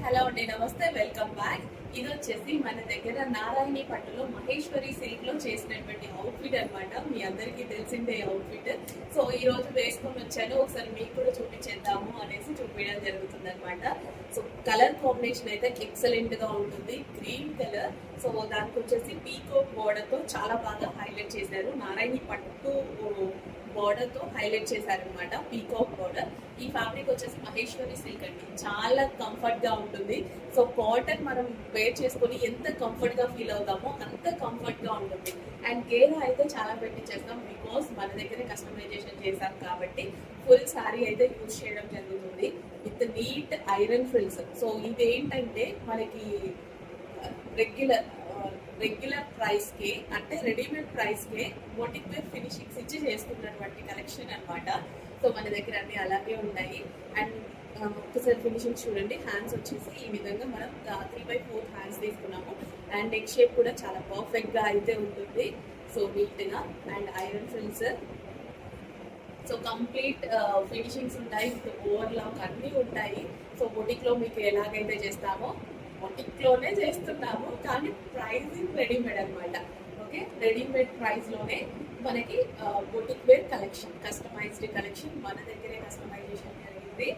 Hello అండి, నమస్తే, welcome back. ఇది వచ్చేసి మన దగ్గర నారాయణి పట్టులో మహేశ్వరి సిల్క్ లో చేసినటువంటి అవుట్ఫిట్ అన్నమాట. మీ అందరికీ తెలిసిందే అవుట్ఫిట్. సో ఈ రోజు వేసుకొని వచ్చాను, ఒకసారి మీకు కూడా చూపించేద్దాము అనేసి చూపించడం జరుగుతుంది అనమాట. సో కలర్ కాంబినేషన్ అయితే ఎక్సలెంట్ గా ఉంటుంది, గ్రీన్ కలర్. సో దానికి వచ్చేసి పీకాక్ బోర్డర్ తో చాలా బాగా హైలైట్ చేశారు. నారాయణి పట్టు బోర్డర్ తో హైలైట్ చేశారనమాట, పీకాక్ బోర్డర్. ఈ ఫ్యాబ్రిక్ వచ్చేసి మహేశ్వరి సిల్క్ అండి, చాలా కంఫర్ట్ గా ఉంటుంది. సో కాటన్ మనం వేర్ చేసుకొని ఎంత కంఫర్ట్ గా ఫీల్ అవుతామో అంత కంఫర్ట్ గా ఉంటుంది. అండ్ గేరా అయితే చాలా పెట్టి చేస్తాం, బికాస్ మన దగ్గరే కస్టమైజేషన్ చేసాం కాబట్టి ఫుల్ శారీ అయితే యూజ్ చేయడం జరుగుతుంది with neat iron frills. So ఇదేంటంటే మనకి రెగ్యులర్ ప్రైస్ కి అంటే రెడీమేడ్ ప్రైస్ కే బొటిక్ వేర్ ఫినిషింగ్స్ ఇచ్చి చేస్తున్నటువంటి కలెక్షన్ అన్నమాట. సో మన దగ్గర అన్ని అలాగే ఉన్నాయి. అండ్ ఒక్కసారి ఫినిషింగ్ చూడండి. హ్యాండ్స్ వచ్చేసి ఈ విధంగా మనం 3/4 హ్యాండ్స్ తీసుకున్నాము. అండ్ నెక్ షేప్ కూడా చాలా పర్ఫెక్ట్ గా అయితే ఉంటుంది. సో నీట్ గా and iron frills. So complete finishings ఉంటాయి, ఓవర్లాక్ అన్నీ ఉంటాయి. సో బొటిక్ లో మీకు ఎలాగైతే చేస్తామో బొటిక్ లోనే చేస్తున్నాము, కానీ ప్రైజింగ్ రెడీమేడ్ అనమాట. ఓకే, రెడీమేడ్ ప్రైస్ లోనే మనకి boutique wear collection, customised collection మన దగ్గరే కస్టమైజేషన్ జరిగింది.